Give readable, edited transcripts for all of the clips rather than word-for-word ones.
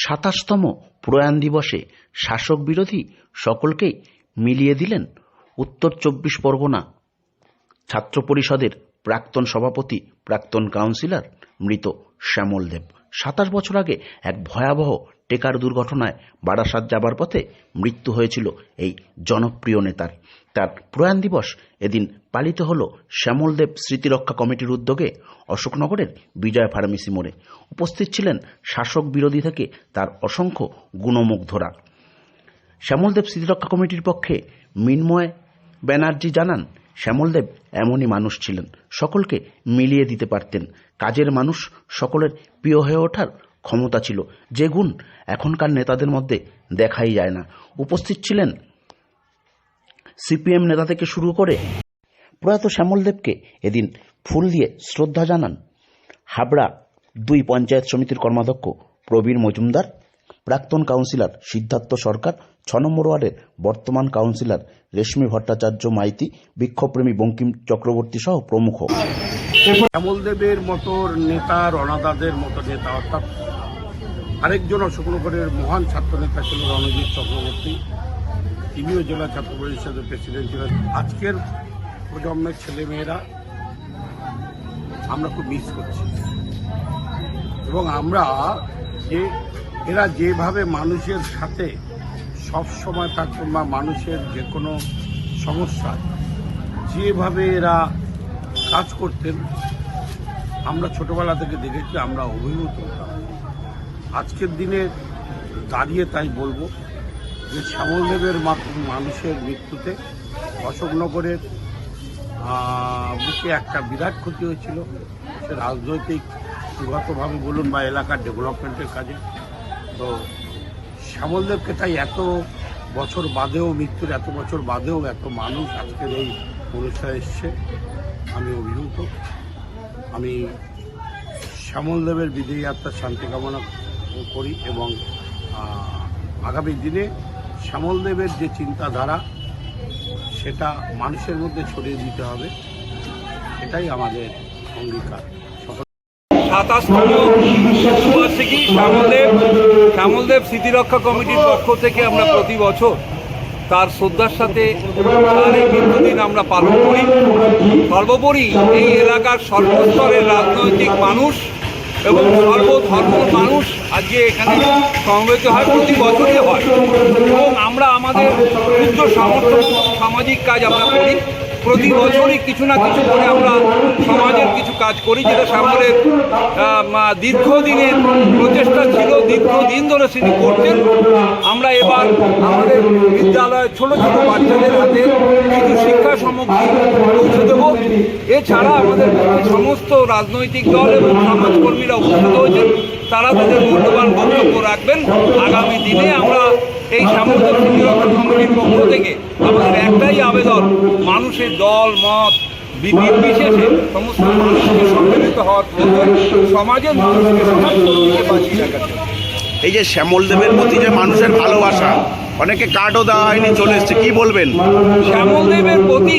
২৭তম প্রয়াণ দিবসে শাসক বিরোধী সকলকেই মিলিয়ে দিলেন উত্তর ২৪ পরগনা ছাত্র পরিষদের প্রাক্তন সভাপতি, প্রাক্তন কাউন্সিলর মৃত শ্যামল দেব। ২৭ বছর আগে এক ভয়াবহ টেকার দুর্ঘটনায় বারাসাত যাবার পথে মৃত্যু হয়েছিল এই জনপ্রিয় নেতার। তার প্রয়াণ দিবস এদিন পালিত হল শ্যামল দেব স্মৃতিরক্ষা কমিটির উদ্যোগে অশোকনগরের বিজয় ফার্মেসি মোড়ে। উপস্থিত ছিলেন শাসক বিরোধী থেকে তার অসংখ্য গুণমুগ্ধরা। শ্যামল দেব স্মৃতিরক্ষা কমিটির পক্ষে মৃন্ময় ব্যানার্জি জানান, শ্যামল দেব এমনই মানুষ ছিলেন, সকলকে মিলিয়ে দিতে পারতেন। কাজের মানুষ, সকলের প্রিয় হয়ে ওঠার ক্ষমতা ছিল, যে গুণ এখনকার নেতাদের মধ্যে দেখাই যায় না। উপস্থিত ছিলেন সিপিএম নেতা থেকে শুরু করে। প্রয়াত শ্যামল দেবকে এদিন ফুল দিয়ে শ্রদ্ধা জানান হাবড়া ২ পঞ্চায়েত সমিতির কর্মাধ্যক্ষ প্রবীর মজুমদার, প্রাক্তন কাউন্সিলর সিদ্ধার্থ সরকার, ৬ নম্বর ওয়ার্ডের বর্তমান কাউন্সিলর রেশমি ভট্টাচার্য মাইতি, বিক্ষোভপ্রেমী বঙ্কিম চক্রবর্তী সহ প্রমুখ। শ্যামল দেবের মতো নেতা, রণদাদের মতো নেতা, অর্থাৎ আরেকজন অশোকনগরের মহান ছাত্র নেতা ছিল রণজিৎ চক্রবর্তী। তিনিও জেলা ছাত্র পরিষদের প্রেসিডেন্ট ছিলেন। আজকের প্রজন্মের ছেলেমেয়েরা আমরা খুব মিস করছি, এবং আমরা যে এরা যেভাবে মানুষের সাথে সব সময় থাকতেন বা মানুষের যে কোনো সমস্যা যেভাবে এরা কাজ করতেন, আমরা ছোটবেলা থেকে দেখেছি, আমরা অভিভূত হতাম। আজকের দিনে দাঁড়িয়ে তাই বলবো যে শ্যামল দেবের মানুষের মৃত্যুতে অশোকনগরের বুকে একটা বিরাট ক্ষতি হয়েছিল। সে রাজনৈতিকগতভাবে বলুন বা এলাকার ডেভেলপমেন্টের কাজে। তো শ্যামল দেবকে তাই এত বছর বাদেও, মৃত্যুর এত বছর বাদেও এত মানুষ আজকের এই অনুষ্ঠানে এসছে, আমি অভিভূত। আমি শ্যামল দেবের বিদেহী আত্মার শান্তি কামনা করি, এবং আগামী দিনে শ্যামল দেবের যে চিন্তাধারা সেটা মানুষের মধ্যে ছড়িয়ে দিতে হবে, এটাই আমাদের অঙ্গীকার। ২৭তম বার্ষিকী শ্যামল দেব স্মৃতিরক্ষা কমিটির পক্ষ থেকে আমরা প্রতি বছর তার শ্রদ্ধার সাথে তার এই মৃত্যুদিন আমরা পালন করি। সর্বোপরি এই এলাকার সর্বস্তরের রাজনৈতিক মানুষ এবং সর্বধর্মের মানুষ আজকে এখানে সমবেত হয়, প্রতি বছরই হয়, এবং আমরা আমাদের ক্ষুদ্র সামর্থ্য সামাজিক কাজ আমরা করি। প্রতি বছরই কিছু না কিছু করে আমরা সমাজের কিছু কাজ করি, যেটা শ্যামলের দীর্ঘদিনের প্রচেষ্টা ছিল, দীর্ঘদিন ধরে তিনি করতেন। আমরা এবার আমাদের বিদ্যালয়ের ছোট ছোট বাচ্চাদের হাতে কিছু শিক্ষা সামগ্রী পৌঁছে দেব। এছাড়া আমাদের সমস্ত রাজনৈতিক দল এবং সমাজকর্মীরা উপস্থিত হয়েছেন, তারা তাদের মূল্যবান বক্তব্য রাখবেন। আগামী দিনে আমরা এই শ্যামল দেব স্মৃতিরক্ষা কমিটির পক্ষ থেকে আমাদের একটাই আবেদন, মানুষের দল মত নির্বিশেষে সমস্ত মানুষকে সম্মিলিত হওয়ার প্রয়োজন, সমাজের মানুষকে সমাজকে বাঁচিয়ে রাখার। এই যে শ্যামল দেবের প্রতি যে মানুষের ভালোবাসা, অনেকে কার্ডও দেওয়া হয়নি, চলে এসছে, কি বলবেন? শ্যামল দেবের প্রতি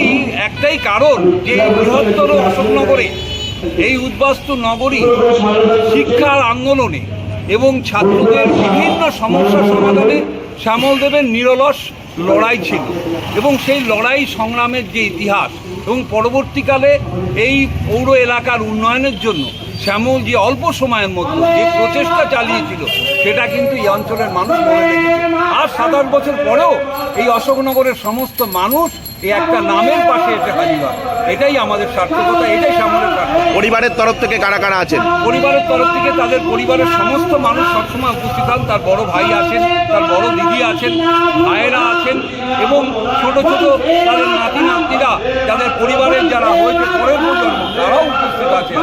একটাই কারণ যে বৃহত্তর অশোকনগরে এই উদ্বাস্তু নগরী শিক্ষার আন্দোলনে এবং ছাত্রদের বিভিন্ন সমস্যা সমাধানে শ্যামল দেবের নিরলস লড়াই ছিল, এবং সেই লড়াই সংগ্রামের যে ইতিহাস এবং পরবর্তীকালে এই পৌর এলাকার উন্নয়নের জন্য শ্যামল যে অল্প সময়ের মধ্যে যে প্রচেষ্টা চালিয়েছিল, সেটা কিন্তু এই অঞ্চলের মানুষ মনে রেখেছে। আর ২৭ বছর পরেও এই অশোকনগরের সমস্ত মানুষ এই একটা নামের পাশে এসে হাজির হয়। এটাই আমাদের সার্থকতা, এটাই শ্যামলের সার্থকতা। পরিবারের তরফ থেকে কারা কারা আছেন? পরিবারের তরফ থেকে তাদের পরিবারের সমস্ত মানুষ সবসময় উপস্থিত হন। তার বড় ভাই আছেন, তার বড় দিদি আছেন, ভাইয়েরা আছেন, এবং ছোট ছোট তাদের নাতি নাতনিরা, যাদের পরিবারের যারা হয়েছে পরের প্রজন্ম, তারাও উপস্থিত আছেন।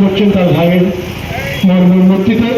করছেন তার ভাইয়ের মূর্তিতে।